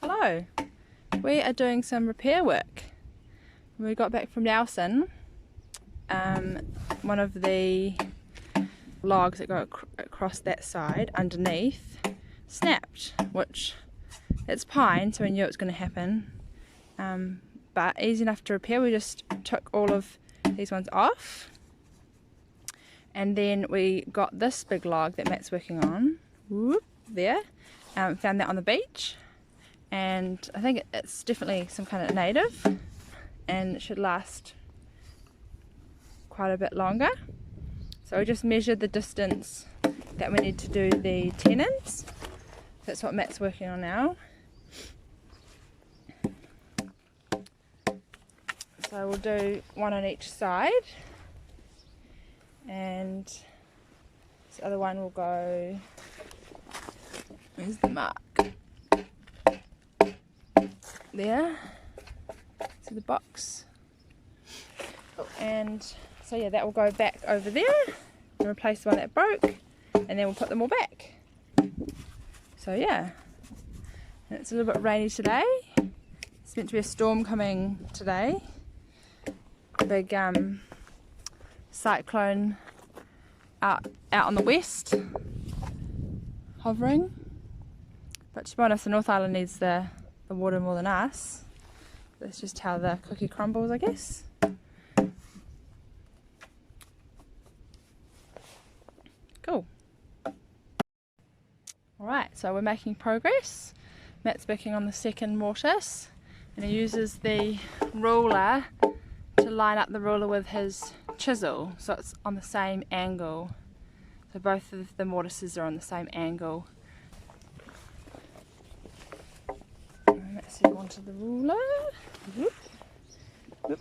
Hello, we are doing some repair work. When we got back from Nelson, one of the logs that go across that side underneath snapped, which it's pine, so we knew it was going to happen, but easy enough to repair. We just took all of these ones off, and then we got this big log that Matt's working on, whoop, there, found that on the beach, and I think it's definitely some kind of native, and it should last quite a bit longer. So we just measured the distance that we need to do the tenons. That's what Matt's working on now. So we'll do one on each side, and this other one will go, where's the mark? There, to the box. And so yeah, that will go back over there and replace the one that broke, and then we'll put them all back. So yeah, and it's a little bit rainy today. It's meant to be a storm coming today. A big cyclone out on the west, hovering. But to be honest, the North Island needs the water more than us. That's just how the cookie crumbles, I guess. Cool. Alright, so we're making progress. Matt's working on the second mortise, and he uses the ruler to line up the ruler with his chisel, so it's on the same angle. So both of the mortises are on the same angle. And Matt's onto the ruler. Whoop. Whoop.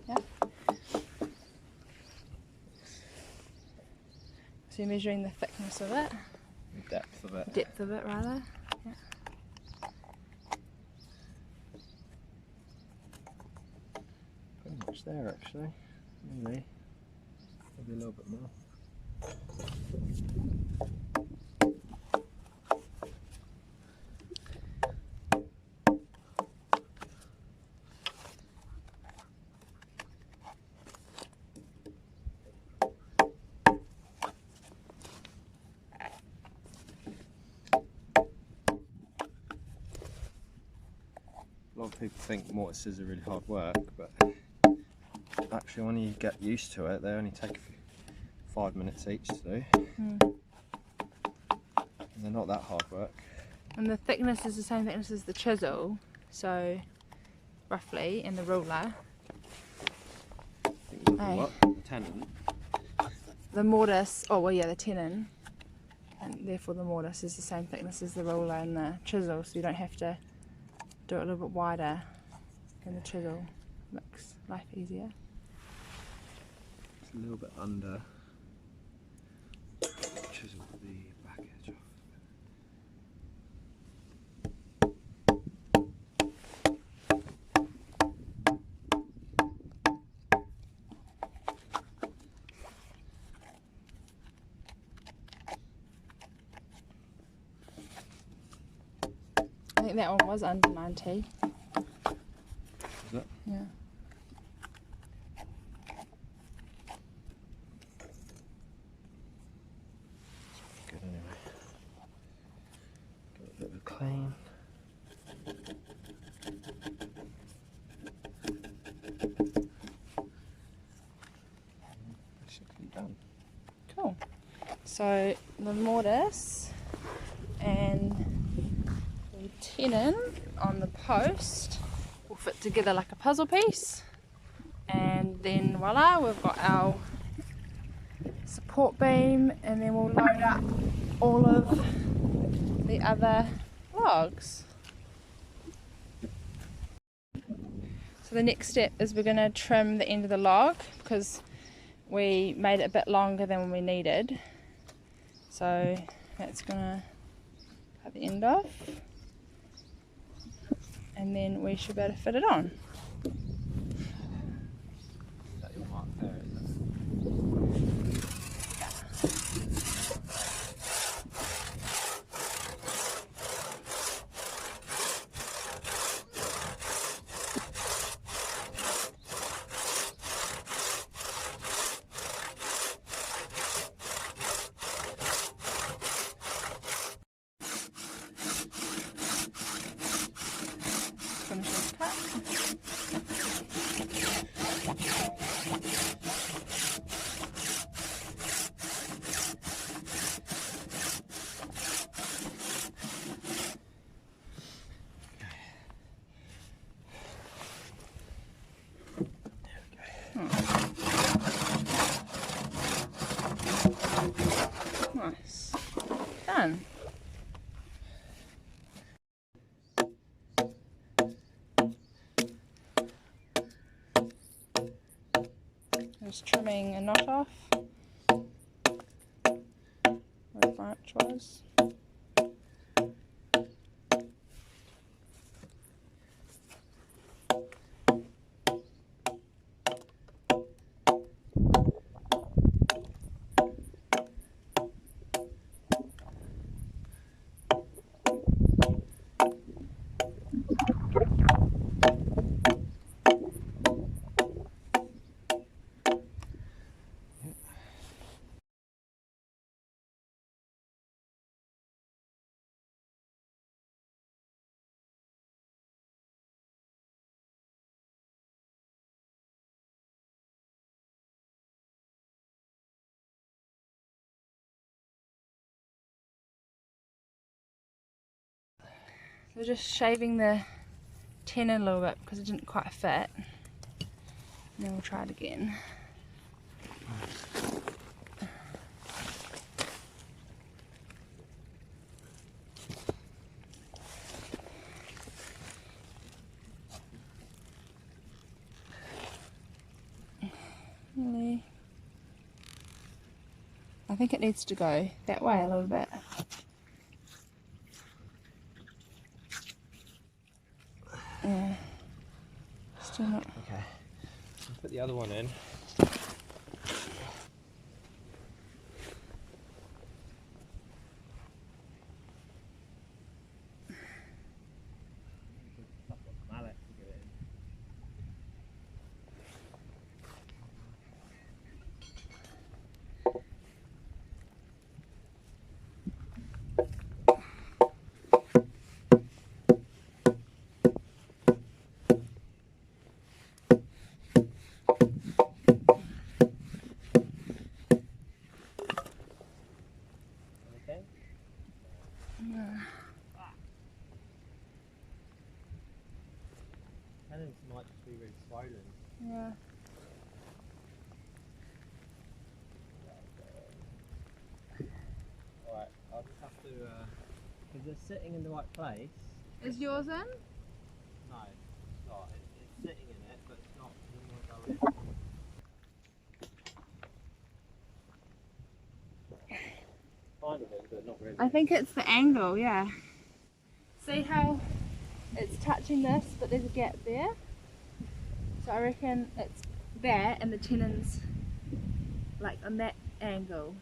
Yeah. So you're measuring the thickness of it? The depth of it. Depth of it, rather. Yeah. Pretty much there, actually. Maybe a little bit more. A lot of people think mortises are really hard work, but actually when you get used to it, they only take 5 minutes each to do. And they're not that hard work. And the thickness is the same thickness as the chisel, so roughly, in the ruler. I think we'll do what? Tenon. The mortise, oh well yeah, the tenon, and therefore the mortise is the same thickness as the ruler and the chisel, so you don't have to do it a little bit wider than the chisel. Makes life easier. It's a little bit under. Chisel the back edge off. I think that one was under 90. Is it? Yeah. Good anyway. Got a bit of a clean. Basically done. Cool. So the mortise and the tenon on the post will fit together like a puzzle piece, and then voila, we've got our support beam, and then we'll load up all of the other logs. So the next step is we're going to trim the end of the log, because we made it a bit longer than we needed. So that's going to cut the end off, and then we should be able to fit it on. Is that your mark there, is it? done. Just trimming a knot off where the branch was. So just shaving the tenon a little bit because it didn't quite fit. And then we'll try it again. Really? I think it needs to go that way a little bit. Yeah. Still not. Okay. I'll put the other one in. Tenons might just be really swollen. Yeah. Alright, I'll just have to, because they're sitting in the right place. Is yours in? No, it's not. It's sitting in it, but it's not. It doesn't want to go in. Kind of it, but not really. I think it's the angle, yeah. See how it's touching this, but there's a gap there? So I reckon it's that and the tenons like on that angle.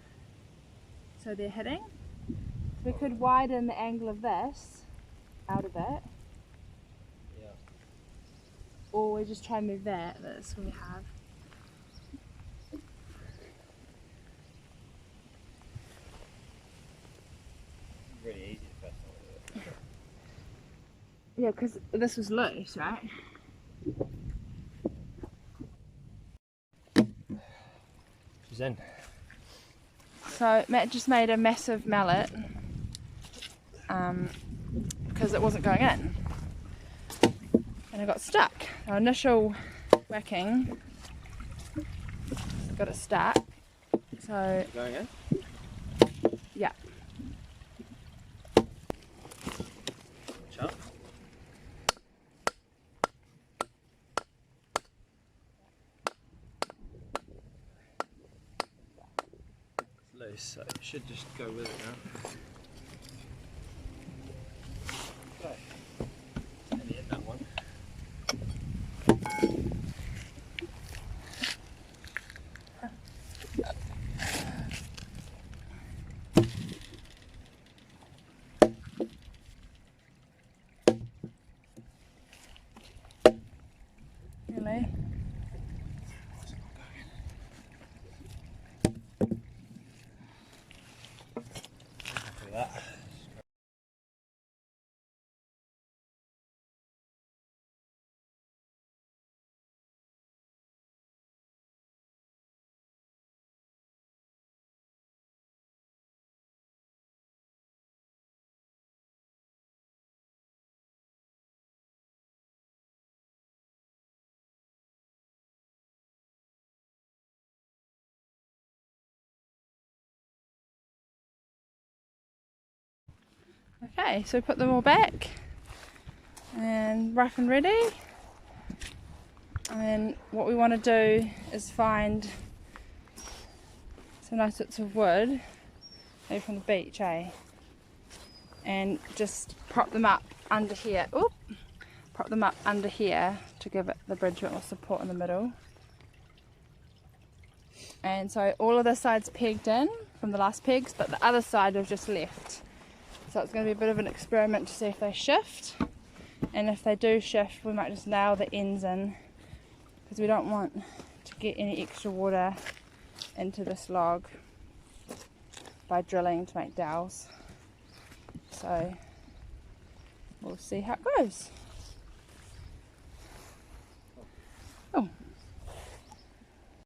So they're hitting. So we could widen the angle of this out of it. Yeah. Or we just try and move that, that's what we have. Really easy to press on it. Yeah, because this was loose, right? She's in. So Matt just made a massive mallet because it wasn't going in. And it got stuck. Our initial whacking got it stuck. So Going in? yeah. Chop. It's loose, so it should just go with it now. Okay. Steady in that one. Really? Okay, so we put them all back and rough and ready. And then what we want to do is find some nice bits of wood, maybe from the beach, and just prop them up under here. Oop! Prop them up under here to give it the bridge a bit more support in the middle. And so all of this side's pegged in from the last pegs, but the other side we've just left. So it's going to be a bit of an experiment to see if they shift. And if they do shift, we might just nail the ends in, because we don't want to get any extra water into this log by drilling to make dowels. So we'll see how it goes.